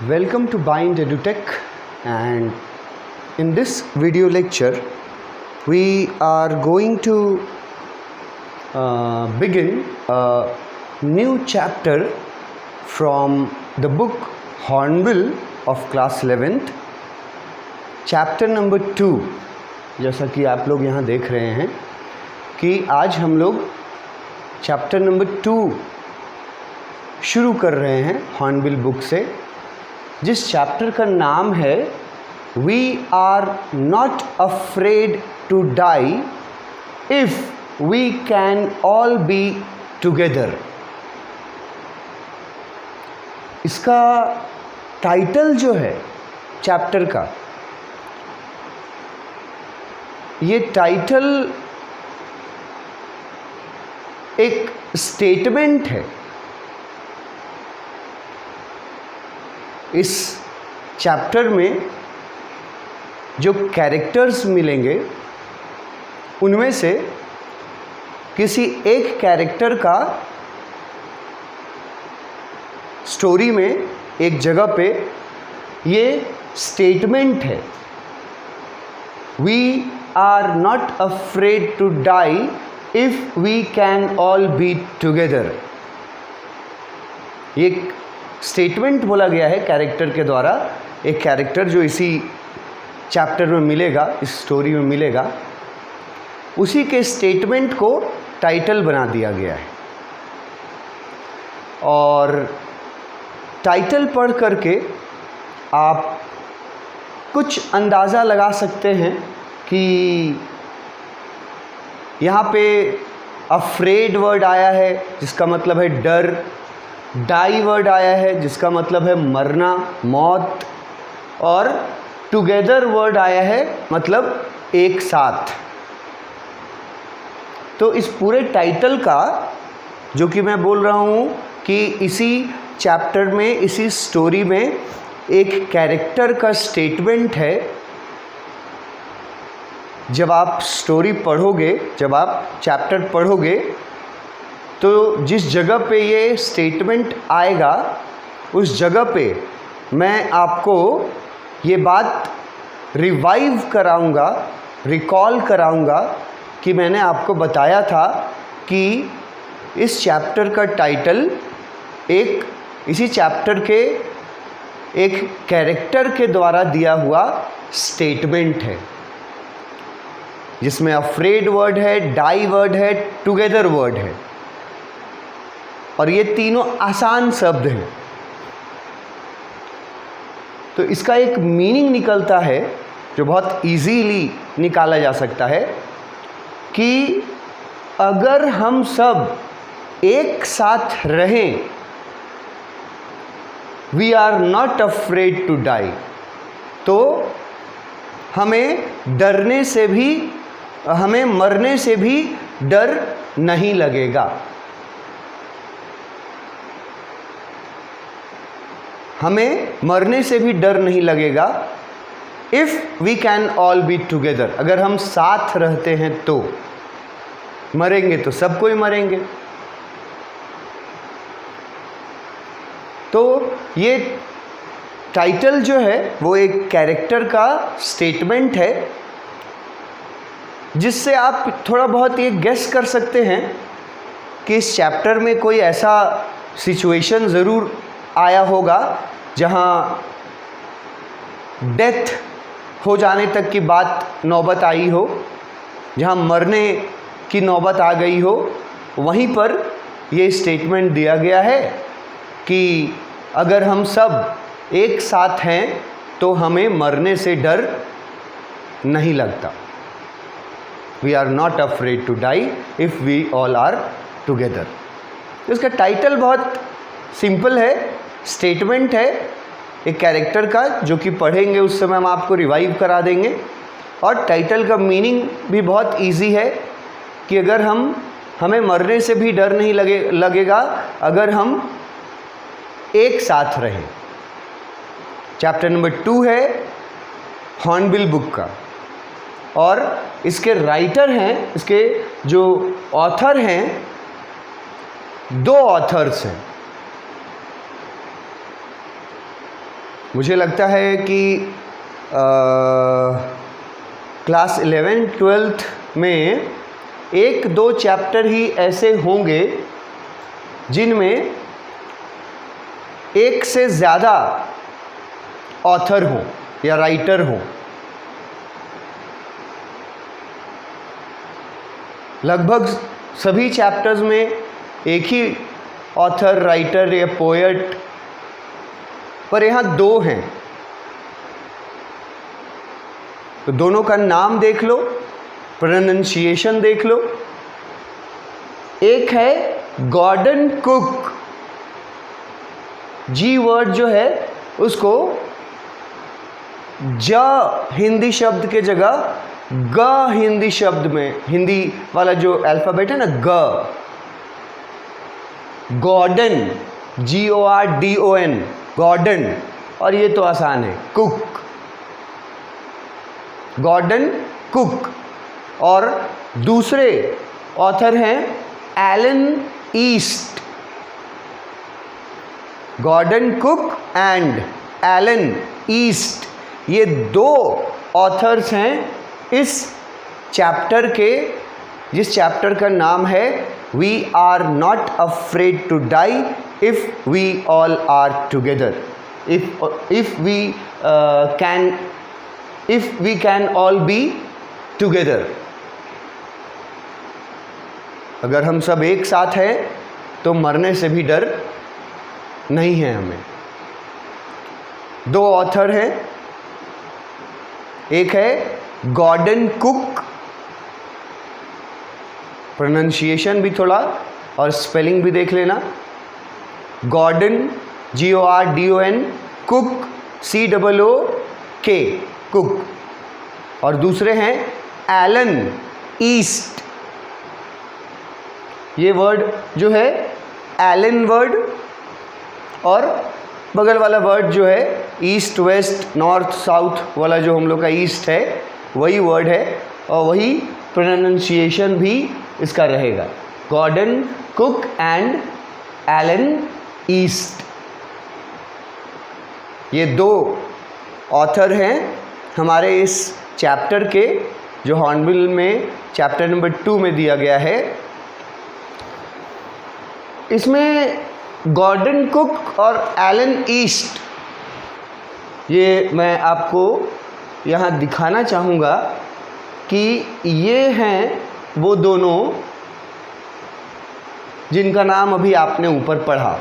Welcome to Bind EduTech, and in this video lecture we are going to begin a new chapter from the book Hornbill of class 11th, chapter number 2। जैसा कि आप लोग यहाँ देख रहे हैं कि आज हम लोग चैप्टर नंबर 2 शुरू कर रहे हैं हॉर्नबिल बुक से, जिस चैप्टर का नाम है we are not afraid to die if we can all be together. इसका टाइटल जो है चैप्टर का, ये टाइटल एक स्टेटमेंट है। इस चैप्टर में जो कैरेक्टर्स मिलेंगे उनमें से किसी एक कैरेक्टर का स्टोरी में एक जगह पे ये स्टेटमेंट है, we are not afraid to die if we can all be together. ये स्टेटमेंट बोला गया है कैरेक्टर के द्वारा। एक कैरेक्टर जो इसी चैप्टर में मिलेगा, इस स्टोरी में मिलेगा, उसी के स्टेटमेंट को टाइटल बना दिया गया है। और टाइटल पढ़ करके आप कुछ अंदाज़ा लगा सकते हैं कि यहाँ पे अफ्रेड वर्ड आया है जिसका मतलब है डर, डाई वर्ड आया है जिसका मतलब है मरना, मौत, और टुगेदर वर्ड आया है मतलब एक साथ। तो इस पूरे टाइटल का जो कि मैं बोल रहा हूँ कि इसी चैप्टर में, इसी स्टोरी में एक कैरेक्टर का स्टेटमेंट है। जब आप स्टोरी पढ़ोगे, जब आप चैप्टर पढ़ोगे, तो जिस जगह पे ये स्टेटमेंट आएगा उस जगह पे मैं आपको ये बात रिवाइव कराऊंगा, रिकॉल कराऊंगा कि मैंने आपको बताया था कि इस चैप्टर का टाइटल एक इसी चैप्टर के एक कैरेक्टर के द्वारा दिया हुआ स्टेटमेंट है, जिसमें अफ्रेड वर्ड है, डाई वर्ड है, टुगेदर वर्ड है, और ये तीनों आसान शब्द हैं। तो इसका एक मीनिंग निकलता है जो बहुत इजीली निकाला जा सकता है कि अगर हम सब एक साथ रहें, we are not afraid to die, तो हमें डरने से भी, हमें मरने से भी डर नहीं लगेगा। हमें मरने से भी डर नहीं लगेगा if we can all be together. अगर हम साथ रहते हैं तो मरेंगे तो सब कोई मरेंगे। तो ये टाइटल जो है वो एक कैरेक्टर का स्टेटमेंट है, जिससे आप थोड़ा बहुत ये गेस कर सकते हैं कि इस चैप्टर में कोई ऐसा सिचुएशन ज़रूर आया होगा जहाँ डेथ हो जाने तक की बात नौबत आई हो, जहाँ मरने की नौबत आ गई हो। वहीं पर ये स्टेटमेंट दिया गया है कि अगर हम सब एक साथ हैं तो हमें मरने से डर नहीं लगता। We are not afraid to die if we all are together. इसका टाइटल बहुत सिंपल है, स्टेटमेंट है एक कैरेक्टर का, जो कि पढ़ेंगे उस समय हम आपको रिवाइव करा देंगे। और टाइटल का मीनिंग भी बहुत इजी है कि अगर हमें मरने से भी डर नहीं लगेगा अगर हम एक साथ रहें। चैप्टर नंबर 2 है हॉर्नबिल बुक का, और इसके राइटर हैं, इसके जो ऑथर हैं, 2 ऑथर्स हैं। मुझे लगता है कि क्लास 11-12 में 1-2 चैप्टर ही ऐसे होंगे जिनमें एक से ज़्यादा ऑथर हों या राइटर हों। लगभग सभी चैप्टर्स में एक ही ऑथर, राइटर या पोएट, पर यहाँ 2 हैं। तो दोनों का नाम देख लो, प्रोनंसिएशन देख लो। एक है गॉर्डन कुक, जी वर्ड जो है उसको ज हिंदी शब्द के जगह ग हिंदी शब्द में, हिंदी वाला जो अल्फ़ाबेट है ना, ग, गॉर्डन, GORDON, गॉर्डन। और ये तो आसान है, कुक, गॉर्डन कुक। और दूसरे ऑथर हैं Alan East, Gordon Cook and Alan East. ये 2 ऑथर्स हैं इस चैप्टर के, जिस चैप्टर का नाम है we are not afraid to die if we all are together, if we can all be together. अगर हम सब एक साथ हैं तो मरने से भी डर नहीं है हमें। 2 ऑथर हैं, एक है गॉर्डन कुक, प्रोनंसिएशन भी थोड़ा और स्पेलिंग भी देख लेना, Gordon GORDON, Cook COOK, Cook. और दूसरे हैं एलन ईस्ट। ये वर्ड जो है एलन वर्ड, और बगल वाला वर्ड जो है ईस्ट, वेस्ट, नॉर्थ, साउथ वाला जो हम लोग का ईस्ट है वही वर्ड है, और वही प्रोनंसिएशन भी इसका रहेगा, Gordon Cook and Alan East. ये 2 ऑथर हैं हमारे इस चैप्टर के, जो हॉर्नबिल में चैप्टर नंबर 2 में दिया गया है। इसमें गॉर्डन कुक और एलन ईस्ट, ये मैं आपको यहाँ दिखाना चाहूँगा कि ये हैं वो दोनों जिनका नाम अभी आपने ऊपर पढ़ा,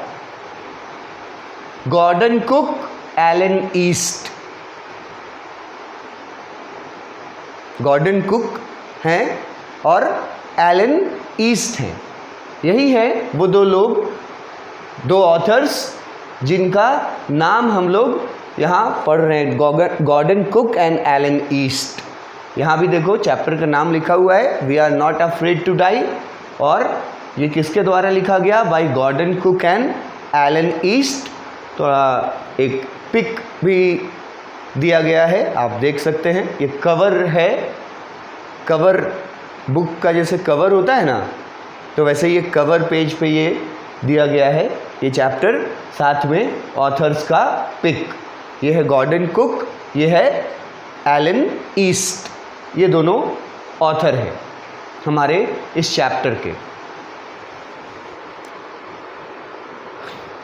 Gordon Cook, Alan East. Gordon Cook हैं और एलन ईस्ट हैं। यही है वो 2 लोग, 2 ऑथर्स जिनका नाम हम लोग यहाँ पढ़ रहे हैं, Gordon Cook and Alan East. यहाँ भी देखो चैप्टर का नाम लिखा हुआ है, we are not afraid to die, और ये किसके द्वारा लिखा गया, by Gordon Cook and Alan East. थोड़ा एक पिक भी दिया गया है, आप देख सकते हैं। ये कवर है, कवर बुक का जैसे कवर होता है ना, तो वैसे ये कवर पेज पे ये दिया गया है ये चैप्टर, साथ में ऑथर्स का पिक। ये है गॉर्डन कुक, ये है एलन ईस्ट। ये दोनों ऑथर हैं हमारे इस चैप्टर के।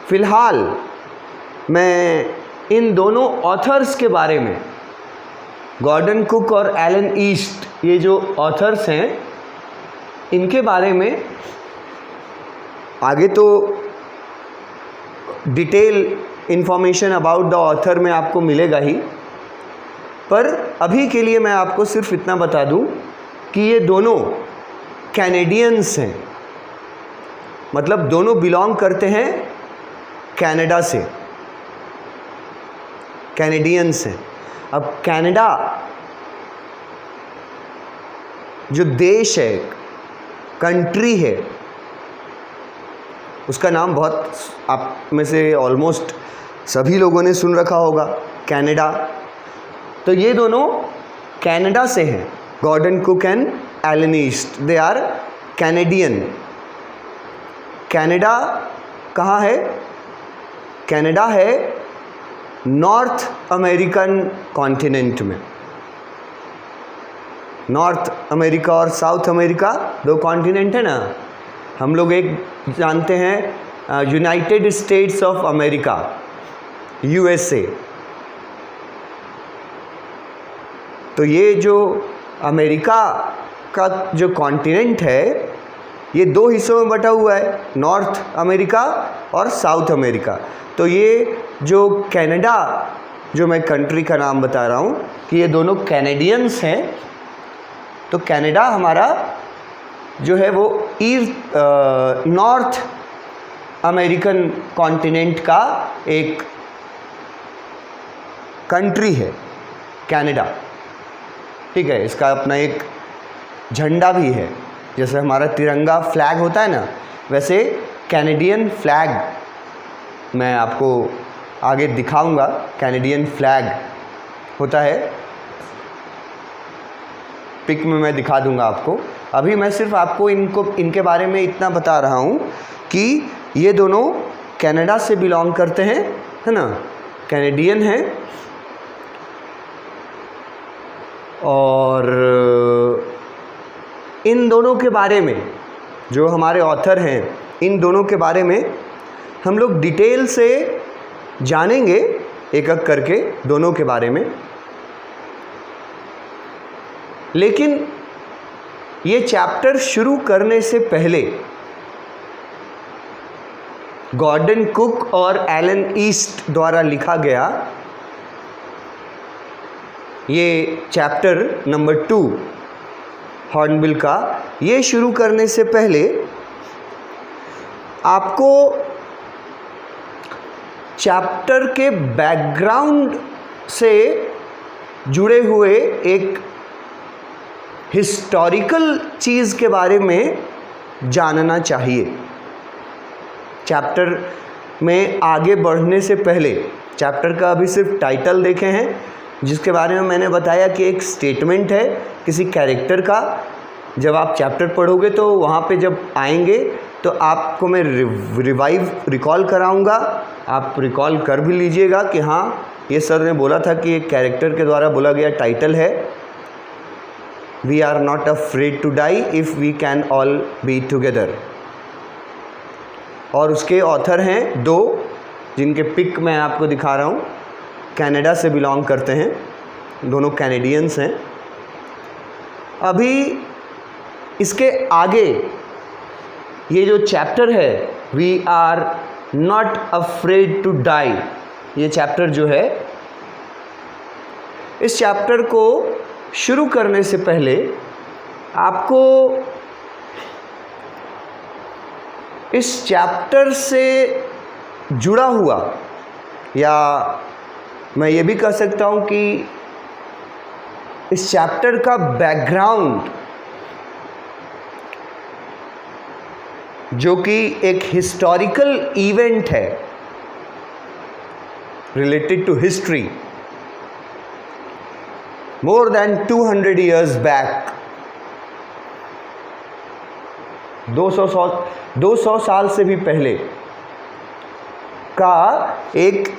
फिलहाल मैं इन दोनों ऑथर्स के बारे में, गॉर्डन कुक और एलन ईस्ट, ये जो ऑथर्स हैं, इनके बारे में आगे तो detail information about the author में आपको मिलेगा ही, पर अभी के लिए मैं आपको सिर्फ इतना बता दूं कि ये दोनों कैनेडियंस हैं, मतलब दोनों बिलोंग करते हैं कनाडा से, कैनेडियंस हैं। अब कनाडा जो देश है, कंट्री है, उसका नाम बहुत आप में से ऑलमोस्ट सभी लोगों ने सुन रखा होगा, कनाडा। तो ये दोनों कनाडा से हैं, Gordon Cook and Alan East, they are Canadian. Canada कहाँ है? कनाडा है नॉर्थ अमेरिकन कॉन्टिनेंट में। नॉर्थ अमेरिका और साउथ अमेरिका दो कॉन्टिनेंट है ना। हम लोग एक जानते हैं United States of America, USA। तो ये जो अमेरिका का जो कॉन्टिनेंट है ये दो हिस्सों में बटा हुआ है, नॉर्थ अमेरिका और साउथ अमेरिका। तो ये जो कनाडा, जो मैं कंट्री का नाम बता रहा हूँ कि ये दोनों कैनेडियंस हैं। तो कनाडा हमारा जो है वो नॉर्थ अमेरिकन कॉन्टिनेंट का एक कंट्री है कनाडा, ठीक है। इसका अपना एक झंडा भी है, जैसे हमारा तिरंगा फ्लैग होता है ना, वैसे कैनेडियन फ्लैग मैं आपको आगे दिखाऊंगा। कैनेडियन फ्लैग होता है, पिक में मैं दिखा दूंगा आपको। अभी मैं सिर्फ आपको इनके बारे में इतना बता रहा हूँ कि ये दोनों कनाडा से बिलोंग करते हैं, है ना, कैनेडियन हैं। और इन दोनों के बारे में जो हमारे ऑथर हैं, इन दोनों के बारे में हम लोग डिटेल से जानेंगे एक एक करके दोनों के बारे में। लेकिन ये चैप्टर शुरू करने से पहले गॉर्डन कुक और एलन ईस्ट द्वारा लिखा गया ये चैप्टर नंबर 2 हॉर्नबिल का, ये शुरू करने से पहले आपको चैप्टर के बैकग्राउंड से जुड़े हुए एक हिस्टोरिकल चीज़ के बारे में जानना चाहिए। चैप्टर में आगे बढ़ने से पहले, चैप्टर का अभी सिर्फ टाइटल देखे हैं, जिसके बारे में मैंने बताया कि एक स्टेटमेंट है किसी कैरेक्टर का। जब आप चैप्टर पढ़ोगे तो वहाँ पे जब आएंगे तो आपको मैं रिकॉल कराऊंगा, आप रिकॉल कर भी लीजिएगा कि हाँ ये सर ने बोला था कि एक कैरेक्टर के द्वारा बोला गया टाइटल है we are not afraid to die if we can all be together. और उसके ऑथर हैं दो, जिनके पिक मैं आपको दिखा रहा हूँ, कनाडा से बिलोंग करते हैं, दोनों कैनेडियंस हैं। अभी इसके आगे ये जो चैप्टर है we are not afraid to die, ये चैप्टर जो है, इस चैप्टर को शुरू करने से पहले आपको इस चैप्टर से जुड़ा हुआ, या मैं ये भी कह सकता हूँ कि इस चैप्टर का बैकग्राउंड, जो कि एक हिस्टोरिकल इवेंट है related to history, more than 200 years back, 200 साल से भी पहले का एक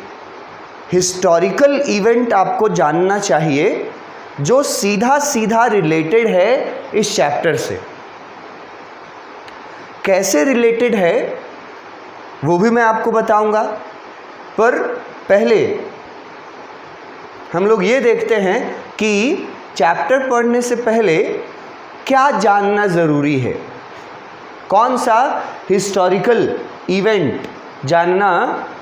हिस्टोरिकल इवेंट आपको जानना चाहिए, जो सीधा सीधा रिलेटेड है इस चैप्टर से। कैसे रिलेटेड है वो भी मैं आपको बताऊंगा, पर पहले हम लोग ये देखते हैं कि चैप्टर पढ़ने से पहले क्या जानना ज़रूरी है, कौन सा हिस्टोरिकल इवेंट जानना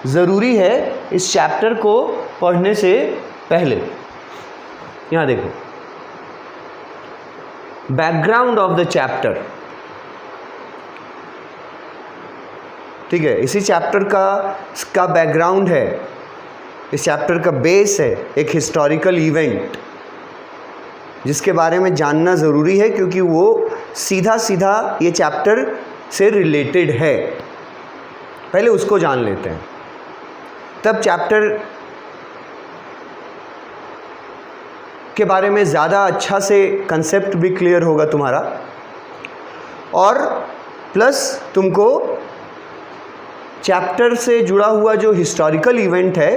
ज़रूरी है इस चैप्टर को पढ़ने से पहले। यहाँ देखो, बैकग्राउंड ऑफ द चैप्टर, ठीक है, इसी चैप्टर का बैकग्राउंड है, इस चैप्टर का बेस है एक हिस्टोरिकल इवेंट, जिसके बारे में जानना ज़रूरी है क्योंकि वो सीधा सीधा ये चैप्टर से रिलेटेड है। पहले उसको जान लेते हैं, तब चैप्टर के बारे में ज़्यादा अच्छा से कंसेप्ट भी क्लियर होगा तुम्हारा, और प्लस तुमको चैप्टर से जुड़ा हुआ जो हिस्टोरिकल इवेंट है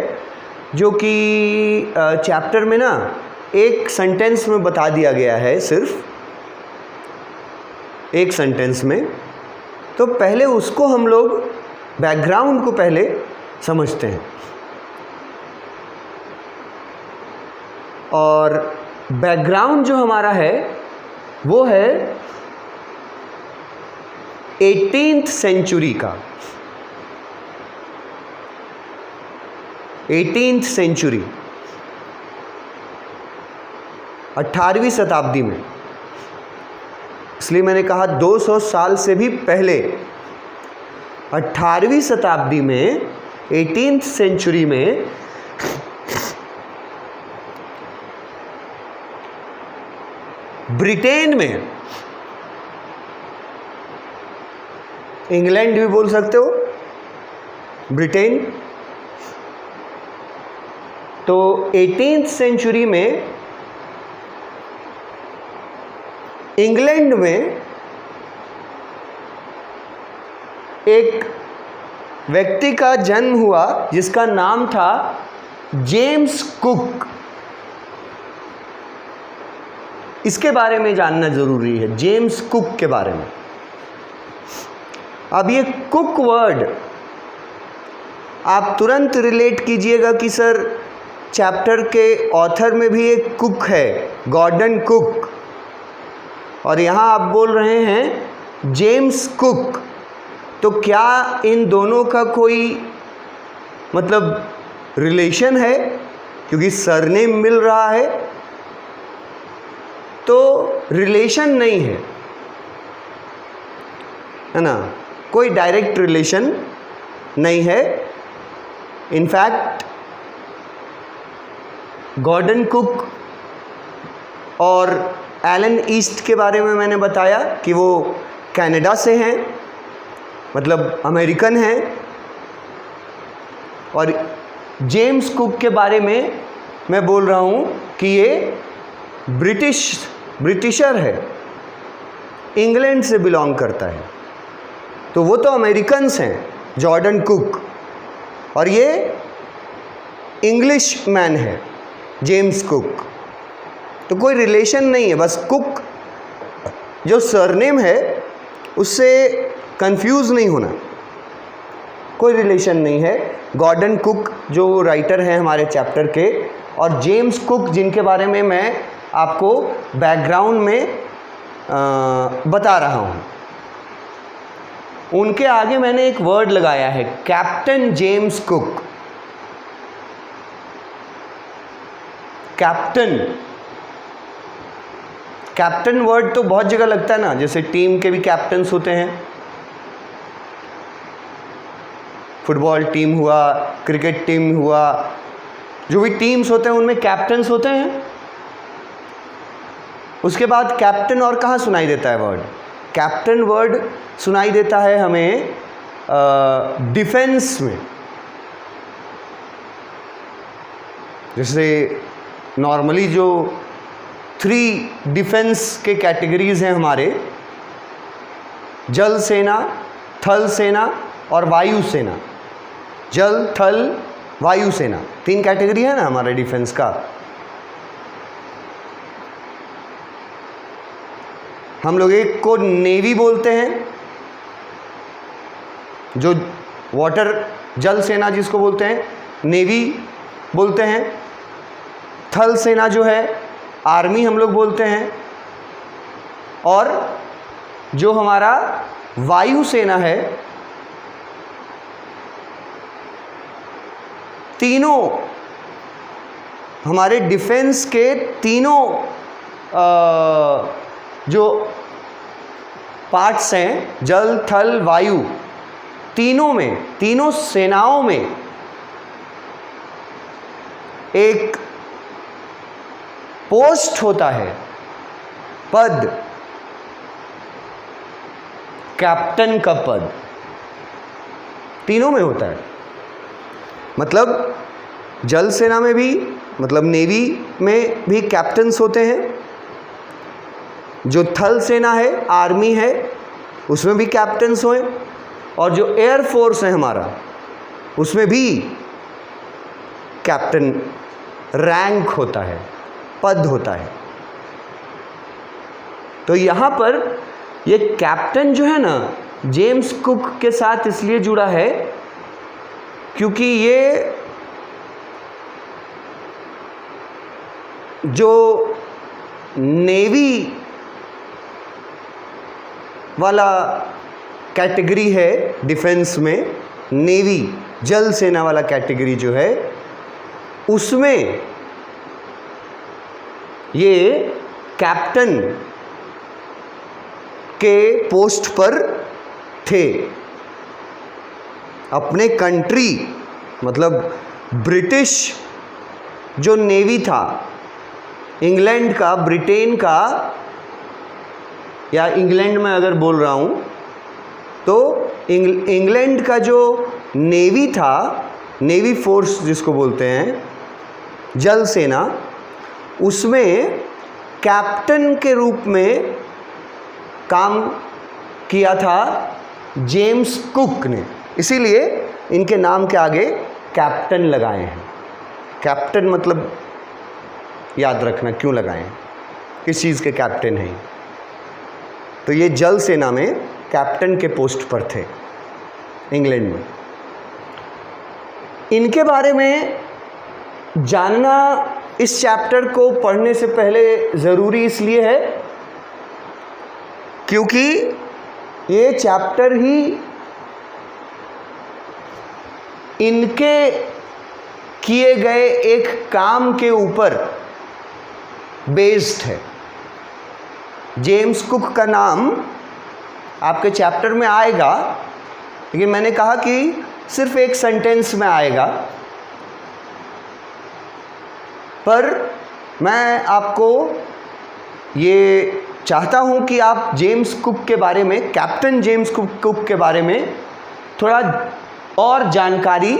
जो कि चैप्टर में ना एक सेंटेंस में बता दिया गया है, सिर्फ एक सेंटेंस में। तो पहले उसको हम लोग बैकग्राउंड को पहले समझते हैं। और बैकग्राउंड जो हमारा है वो है 18th सेंचुरी का। 18th सेंचुरी, 18वीं शताब्दी में, इसलिए मैंने कहा 200 साल से भी पहले। 18वीं शताब्दी में, 18th सेंचुरी में ब्रिटेन में, इंग्लैंड भी बोल सकते हो, ब्रिटेन, तो 18th सेंचुरी में इंग्लैंड में एक व्यक्ति का जन्म हुआ जिसका नाम था जेम्स कुक। इसके बारे में जानना जरूरी है, जेम्स कुक के बारे में। अब ये कुक वर्ड आप तुरंत रिलेट कीजिएगा कि सर चैप्टर के ऑथर में भी एक कुक है, गॉर्डन कुक, और यहाँ आप बोल रहे हैं जेम्स कुक। तो क्या इन दोनों का कोई मतलब रिलेशन है? क्योंकि सरनेम मिल रहा है, तो रिलेशन नहीं है ना, कोई डायरेक्ट रिलेशन नहीं है। इनफैक्ट गॉर्डन कुक और एलन ईस्ट के बारे में मैंने बताया कि वो कनाडा से हैं, मतलब अमेरिकन हैं। और जेम्स कुक के बारे में मैं बोल रहा हूँ कि ये ब्रिटिशर है, इंग्लैंड से बिलोंग करता है। तो वो तो अमेरिकन्स हैं, जॉर्डन कुक, और ये इंग्लिश मैन है, जेम्स कुक। तो कोई रिलेशन नहीं है, बस कुक जो सरनेम है उससे कंफ्यूज नहीं होना, कोई रिलेशन नहीं है। गॉर्डन कुक जो राइटर हैं हमारे चैप्टर के, और जेम्स कुक जिनके बारे में मैं आपको बैकग्राउंड में बता रहा हूँ, उनके आगे मैंने एक वर्ड लगाया है, captain James cook. Captain word तो बहुत जगह लगता है ना, जैसे टीम के भी कैप्टन्स होते हैं, फुटबॉल टीम हुआ, क्रिकेट टीम हुआ, जो भी टीम्स होते हैं उनमें कैप्टन्स होते हैं। उसके बाद कैप्टन और कहाँ सुनाई देता है वर्ड? कैप्टन वर्ड सुनाई देता है हमें डिफेंस में। जैसे नॉर्मली जो 3 डिफेंस के कैटेगरीज हैं हमारे, जल सेना, थल सेना और वायु सेना। जल, थल, वायु सेना, 3 कैटेगरी है ना हमारे डिफेंस का। हम लोग एक को नेवी बोलते हैं, जो वाटर, जल सेना जिसको बोलते हैं नेवी बोलते हैं। थल सेना जो है आर्मी हम लोग बोलते हैं। और जो हमारा वायु सेना है, तीनों हमारे डिफेंस के तीनों जो पार्ट्स हैं, जल, थल, वायु, तीनों में, तीनों सेनाओं में एक पोस्ट होता है, पद, कैप्टन का पद तीनों में होता है। मतलब जल सेना में भी, मतलब नेवी में भी कैप्टन्स होते हैं। जो थल सेना है, आर्मी है, उसमें भी कैप्टन्स हुए। और जो एयर फोर्स है हमारा, उसमें भी कैप्टन रैंक होता है, पद होता है। तो यहाँ पर ये कैप्टन जो है ना जेम्स कुक के साथ इसलिए जुड़ा है क्योंकि ये जो नेवी वाला कैटेगरी है डिफेंस में, नेवी जल सेना वाला कैटेगरी जो है, उसमें ये कैप्टन के पोस्ट पर थे। अपने कंट्री मतलब ब्रिटिश जो नेवी था, इंग्लैंड का, ब्रिटेन का, या इंग्लैंड में अगर बोल रहा हूँ तो इंग्लैंड का जो नेवी था, नेवी फोर्स जिसको बोलते हैं, जल सेना, उसमें कैप्टन के रूप में काम किया था जेम्स कुक ने। इसीलिए इनके नाम के आगे कैप्टन लगाए हैं। कैप्टन मतलब याद रखना क्यों लगाए हैं, किस चीज़ के कैप्टन हैं। तो ये जल सेना में कैप्टन के पोस्ट पर थे इंग्लैंड में। इनके बारे में जानना इस चैप्टर को पढ़ने से पहले ज़रूरी इसलिए है क्योंकि ये चैप्टर ही इनके किए गए एक काम के ऊपर बेस्ड है। जेम्स कुक का नाम आपके चैप्टर में आएगा, लेकिन मैंने कहा कि सिर्फ एक सेंटेंस में आएगा, पर मैं आपको ये चाहता हूँ कि आप जेम्स कुक के बारे में, कैप्टन जेम्स कुक के बारे में थोड़ा और जानकारी,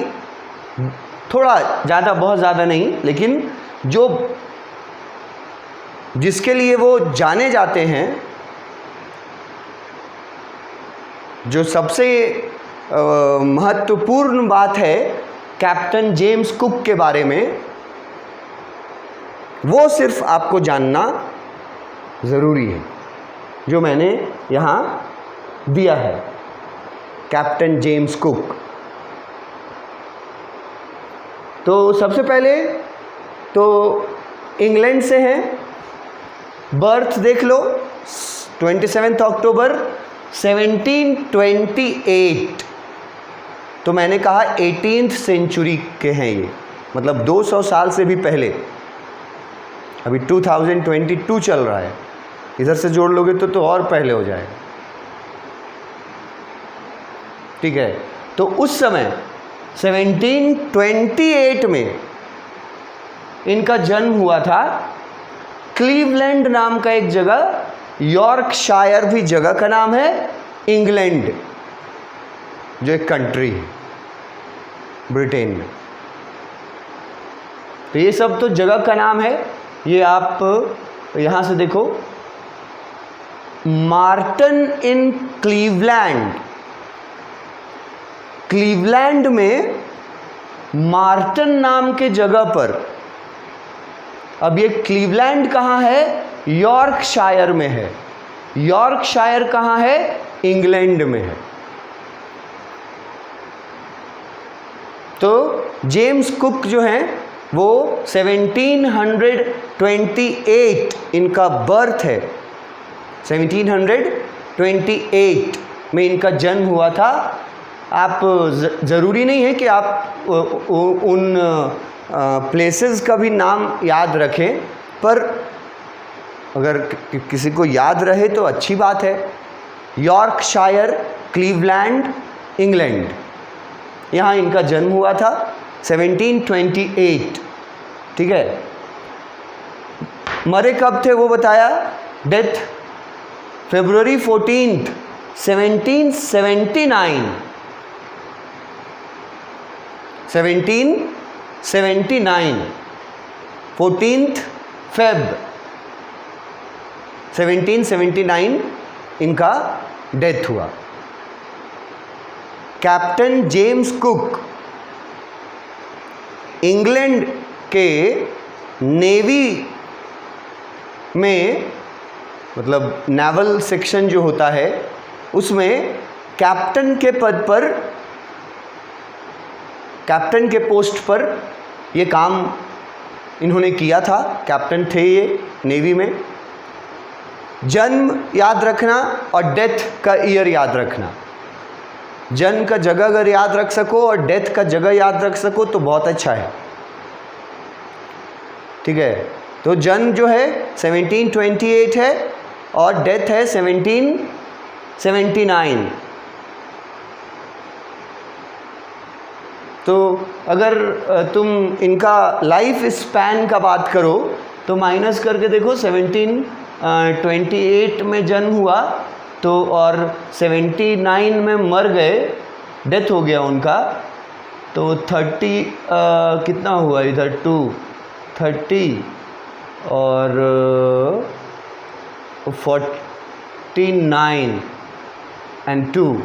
थोड़ा ज़्यादा, बहुत ज़्यादा नहीं, लेकिन जो जिसके लिए वो जाने जाते हैं, जो सबसे महत्वपूर्ण बात है कैप्टन जेम्स कुक के बारे में, वो सिर्फ आपको जानना ज़रूरी है, जो मैंने यहाँ दिया है। Captain James cook. तो सबसे पहले तो इंग्लैंड से हैं, बर्थ देख लो 27 अक्टूबर 1728। तो मैंने कहा 18th सेंचुरी के हैं ये, मतलब 200 साल से भी पहले। अभी 2022 चल रहा है, इधर से जोड़ लोगे तो और पहले हो जाएगा। ठीक है, तो उस समय 1728 में इनका जन्म हुआ था। क्लीवलैंड नाम का एक जगह, यॉर्कशायर भी जगह का नाम है, इंग्लैंड जो एक कंट्री है ब्रिटेन में। तो ये सब तो जगह का नाम है। ये आप यहाँ से देखो, मार्टन इन क्लीवलैंड, क्लीवलैंड में मार्टन नाम के जगह पर। अब ये क्लीवलैंड कहाँ है? यॉर्कशायर में है। यॉर्कशायर कहाँ है? इंग्लैंड में है। तो जेम्स कुक जो हैं वो 1728 इनका बर्थ है। 1728 में इनका जन्म हुआ था। आप ज़रूरी नहीं है कि आप उन प्लेसेस का भी नाम याद रखें, पर अगर किसी को याद रहे तो अच्छी बात है। यॉर्कशायर, क्लीवलैंड, इंग्लैंड, यहाँ इनका जन्म हुआ था 1728। ठीक है, मरे कब थे वो बताया, death February 14th 1779। 1779 14th Feb 1779 इनका डेथ हुआ। कैप्टन जेम्स कुक इंग्लैंड के नेवी में, मतलब नेवल सेक्शन जो होता है उसमें कैप्टन के पद पर, कैप्टन के पोस्ट पर ये काम इन्होंने किया था। कैप्टन थे ये नेवी में। जन्म याद रखना और डेथ का ईयर याद रखना। जन्म का जगह अगर याद रख सको और डेथ का जगह याद रख सको तो बहुत अच्छा है, ठीक है। तो जन्म जो है 1728 है और डेथ है 1779। तो अगर तुम इनका लाइफ स्पैन का बात करो तो माइनस करके देखो, 1728 में जन्म हुआ तो और 79 में मर गए, डेथ हो गया उनका, तो 30 कितना हुआ इधर 230 और 49 एंड 2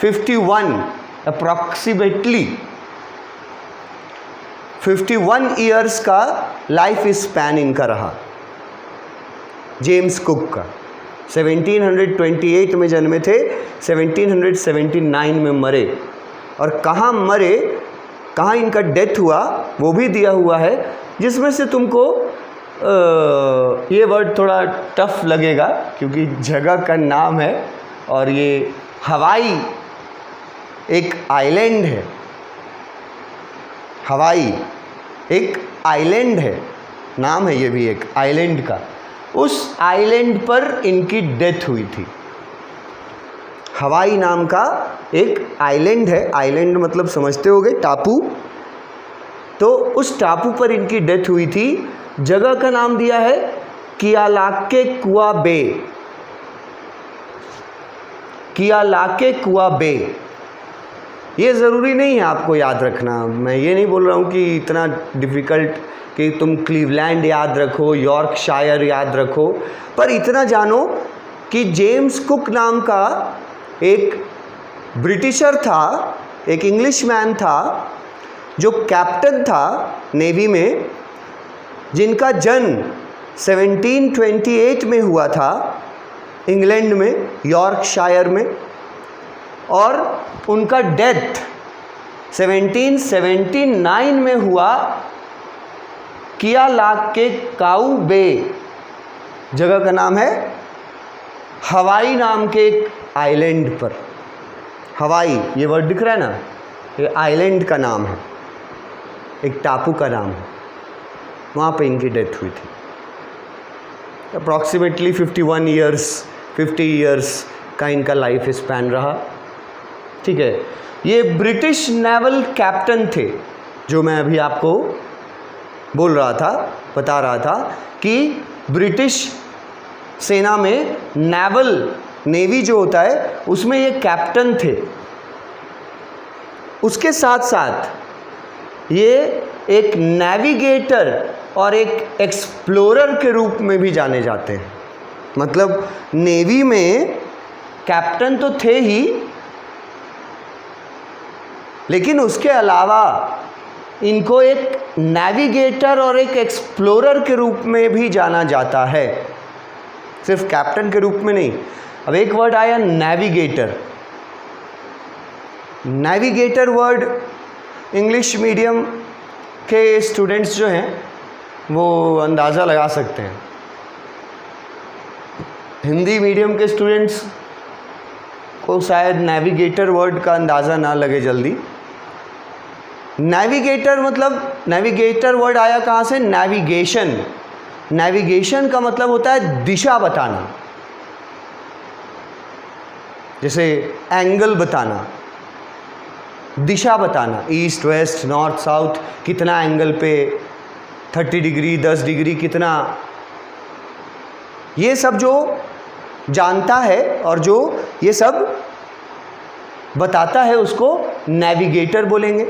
51 अप्रॉक्सीमेटली 51 ईयर्स का लाइफ स्पैन इनका रहा, जेम्स कुक का। 1728 में जन्मे थे, 1779 में मरे। और कहाँ मरे, कहाँ इनका डेथ हुआ वो भी दिया हुआ है, जिसमें से तुमको ये वर्ड थोड़ा टफ लगेगा क्योंकि जगह का नाम है और ये हवाई एक आइलैंड है। हवाई एक आइलैंड है, नाम है ये भी एक आइलैंड का। उस आइलैंड पर इनकी डेथ हुई थी। हवाई नाम का एक आइलैंड है, आइलैंड मतलब समझते होगे टापू। तो उस टापू पर इनकी डेथ हुई थी। जगह का नाम दिया है कियालाकेकुआ बे। कियालाकेकुआ बे। ये ज़रूरी नहीं है आपको याद रखना, मैं ये नहीं बोल रहा हूँ कि इतना डिफ़िकल्ट कि तुम क्लीवलैंड याद रखो, यॉर्कशायर याद रखो, पर इतना जानो कि जेम्स कुक नाम का एक ब्रिटिशर था, एक इंग्लिशमैन था जो कैप्टन था नेवी में, जिनका जन्म 1728 में हुआ था इंग्लैंड में, यॉर्कशायर में, और उनका डेथ 1779 में हुआ कियालाकेकाऊ बे। जगह का नाम है हवाई नाम के एक आइलैंड पर। हवाई ये वर्ड दिख रहा है ना, ये आइलैंड का नाम है, एक टापू का नाम है, वहाँ पे इनकी डेथ हुई थी। अप्रॉक्सीमेटली 51 ईयर्स 50 ईयर्स का इनका लाइफ स्पैन रहा, ठीक है। ये ब्रिटिश नेवल कैप्टन थे, जो मैं अभी आपको बोल रहा था, बता रहा था कि ब्रिटिश सेना में नेवल, नेवी जो होता है उसमें ये कैप्टन थे। उसके साथ साथ ये एक नेविगेटर और एक एक्सप्लोरर के रूप में भी जाने जाते हैं। मतलब नेवी में कैप्टन तो थे ही, लेकिन उसके अलावा इनको एक नेविगेटर और एक एक्सप्लोरर के रूप में भी जाना जाता है, सिर्फ कैप्टन के रूप में नहीं। अब एक वर्ड आया navigator. Navigator word English medium के स्टूडेंट्स जो हैं वो अंदाज़ा लगा सकते हैं, हिंदी मीडियम के स्टूडेंट्स को शायद नेविगेटर वर्ड का अंदाज़ा ना लगे जल्दी। नेविगेटर मतलब, नेविगेटर वर्ड आया कहाँ से? नेविगेशन। नेविगेशन का मतलब होता है दिशा बताना, जैसे एंगल बताना, दिशा बताना, ईस्ट वेस्ट नॉर्थ साउथ, कितना एंगल पे, 30 डिग्री 10 डिग्री कितना, ये सब जो जानता है और जो ये सब बताता है उसको नेविगेटर बोलेंगे,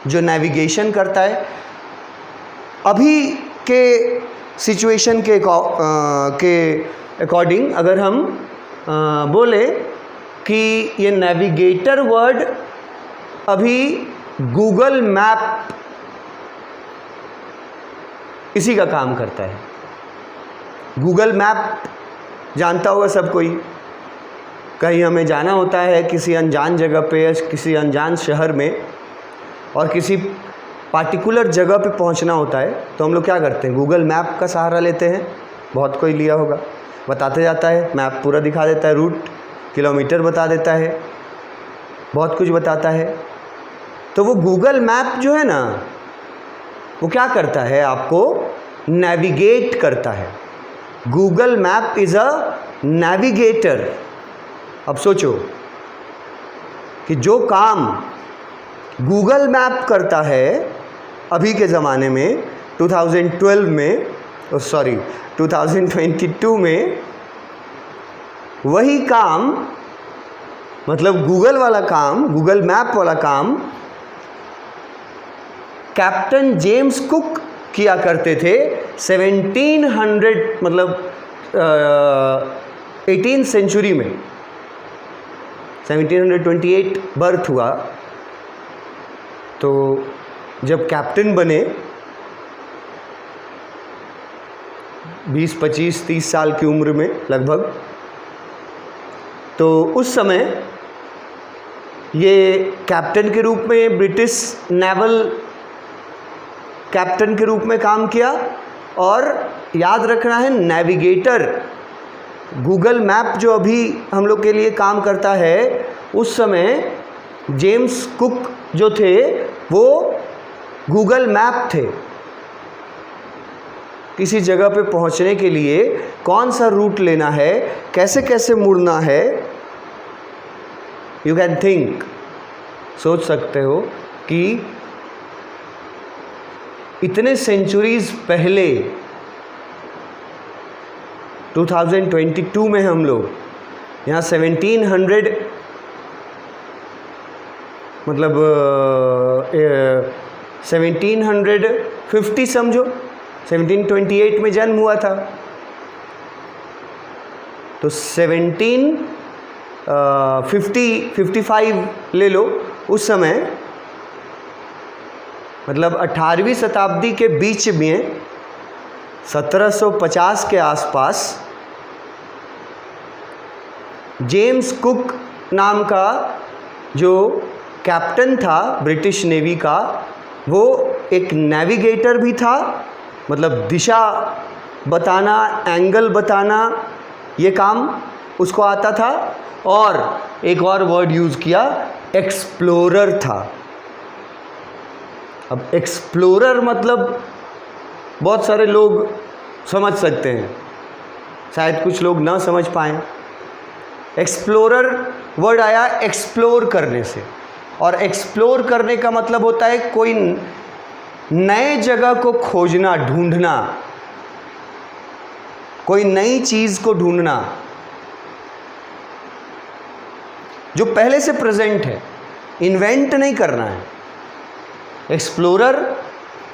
जो नेविगेशन करता है। अभी के सिचुएशन के अकॉर्डिंग अगर हम बोले कि ये नेविगेटर वर्ड अभी गूगल मैप इसी का काम करता है। गूगल मैप जानता होगा सब कोई। कहीं हमें जाना होता है किसी अनजान जगह पे या किसी अनजान शहर में, और किसी पार्टिकुलर जगह पे पहुंचना होता है, तो हम लोग क्या करते हैं? गूगल मैप का सहारा लेते हैं। बहुत कोई लिया होगा। बताते जाता है, मैप पूरा दिखा देता है, रूट, किलोमीटर बता देता है, बहुत कुछ बताता है। तो वो गूगल मैप जो है ना, वो क्या करता है? आपको नेविगेट करता है। Google map is a navigator. अब सोचो कि जो काम गूगल मैप करता है अभी के ज़माने में 2022 में, वही काम, मतलब गूगल वाला काम, गूगल मैप वाला काम कैप्टन जेम्स कुक किया करते थे 1700, मतलब 18th सेंचुरी में। 1728 बर्थ हुआ, तो जब कैप्टन बने 20, 25, 30 साल की उम्र में लगभग, तो उस समय ये कैप्टन के रूप में, ब्रिटिश नेवल कैप्टन के रूप में काम किया। और याद रखना है, नेविगेटर, गूगल मैप जो अभी हम लोग के लिए काम करता है, उस समय जेम्स कुक जो थे वो गूगल मैप थे। किसी जगह पे पहुंचने के लिए कौन सा रूट लेना है, कैसे कैसे मुड़ना है, यू कैन थिंक, सोच सकते हो कि इतने सेंचुरीज पहले 2022 में हम लोग यहाँ 1700, मतलब 1750 समझो, 1728 में जन्म हुआ था, तो 1755 ले लो। उस समय मतलब 18वीं शताब्दी के बीच में 1750 के आसपास जेम्स कुक नाम का जो कैप्टन था ब्रिटिश नेवी का, वो एक नेविगेटर भी था, मतलब दिशा बताना, एंगल बताना, ये काम उसको आता था। और एक और वर्ड यूज़ किया, एक्सप्लोरर था। अब एक्सप्लोरर मतलब बहुत सारे लोग समझ सकते हैं, शायद कुछ लोग ना समझ पाएँ। एक्सप्लोरर वर्ड आया एक्सप्लोर करने से, और एक्सप्लोर करने का मतलब होता है कोई नए जगह को खोजना, ढूंढना, कोई नई चीज़ को ढूंढना जो पहले से प्रेजेंट है, इन्वेंट नहीं करना है। एक्सप्लोरर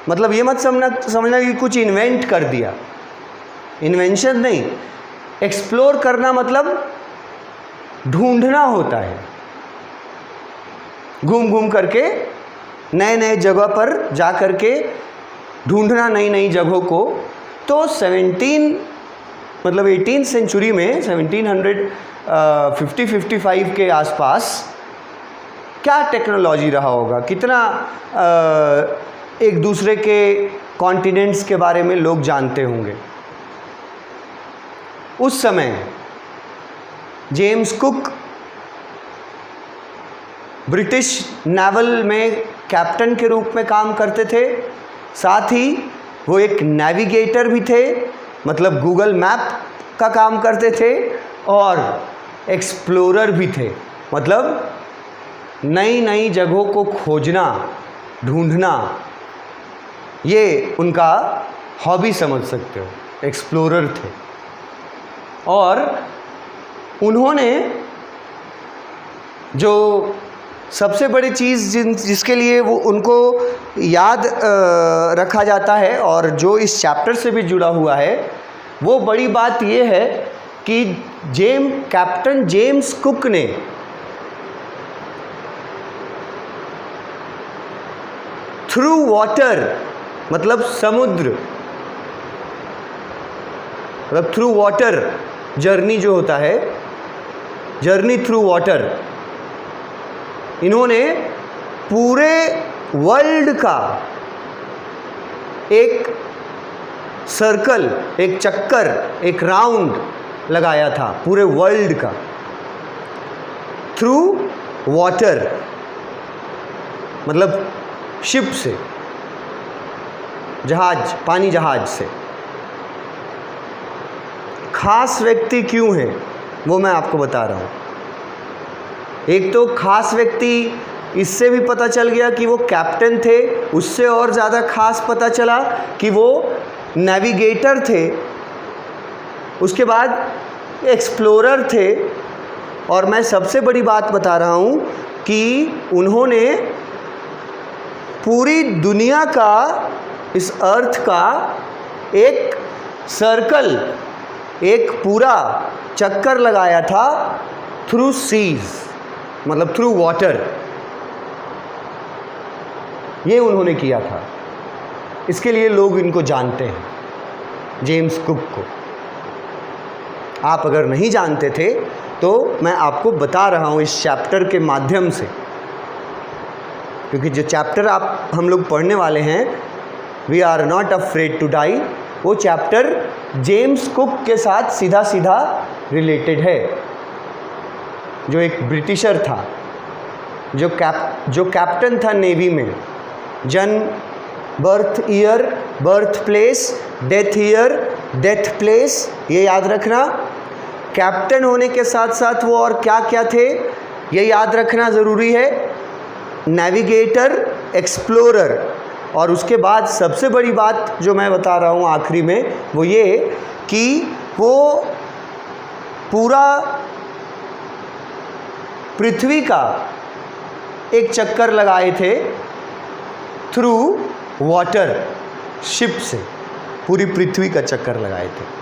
मतलब ये मत समझना कि कुछ इन्वेंट कर दिया, इन्वेंशन नहीं। एक्सप्लोर करना मतलब ढूंढना होता है, घूम घूम करके नए नए जगह पर जा करके ढूंढना नई नई जगहों को। तो 18th सेंचुरी में 1750-55 के आसपास क्या टेक्नोलॉजी रहा होगा, कितना एक दूसरे के कॉन्टिनेंट्स के बारे में लोग जानते होंगे। उस समय जेम्स कुक ब्रिटिश नेवल में कैप्टन के रूप में काम करते थे, साथ ही वो एक नेविगेटर भी थे, मतलब गूगल मैप का काम करते थे, और एक्सप्लोरर भी थे, मतलब नई नई जगहों को खोजना, ढूंढना, ये उनका हॉबी समझ सकते हो, एक्सप्लोरर थे। और उन्होंने जो सबसे बड़ी चीज़ जिसके लिए वो उनको याद रखा जाता है और जो इस चैप्टर से भी जुड़ा हुआ है, वो बड़ी बात ये है कि कैप्टन जेम्स कुक ने थ्रू वाटर, मतलब समुद्र मतलब थ्रू वाटर जर्नी जो होता है, जर्नी थ्रू वाटर, इन्होंने पूरे वर्ल्ड का एक सर्कल, एक चक्कर, एक राउंड लगाया था पूरे वर्ल्ड का थ्रू वाटर, मतलब शिप से, जहाज, पानी जहाज से। खास व्यक्ति क्यों है वो मैं आपको बता रहा हूँ। एक तो खास व्यक्ति इससे भी पता चल गया कि वो कैप्टन थे, उससे और ज़्यादा खास पता चला कि वो नेविगेटर थे, उसके बाद एक्सप्लोरर थे, और मैं सबसे बड़ी बात बता रहा हूँ कि उन्होंने पूरी दुनिया का, इस अर्थ का एक सर्कल, एक पूरा चक्कर लगाया था थ्रू सीज, मतलब थ्रू वाटर। ये उन्होंने किया था। इसके लिए लोग इनको जानते हैं, जेम्स कुक को। आप अगर नहीं जानते थे तो मैं आपको बता रहा हूँ इस चैप्टर के माध्यम से, क्योंकि जो चैप्टर हम लोग पढ़ने वाले हैं, we are not afraid to die, वो चैप्टर जेम्स कुक के साथ सीधा सीधा रिलेटेड है, जो एक ब्रिटिशर था, जो कैप्टन था नेवी में। जन्म, birth year, birth place, death year, death place, ये याद रखना। कैप्टन होने के साथ साथ वो और क्या क्या थे ये याद रखना ज़रूरी है। नेविगेटर, एक्सप्लोरर, और उसके बाद सबसे बड़ी बात जो मैं बता रहा हूँ आखिरी में, वो ये कि वो पूरा पृथ्वी का एक चक्कर लगाए थे थ्रू वाटर, शिप से पूरी पृथ्वी का चक्कर लगाए थे।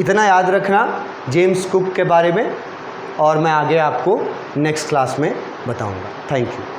इतना याद रखना जेम्स कुक के बारे में, और मैं आगे आपको नेक्स्ट क्लास में बताऊंगा। Thank you.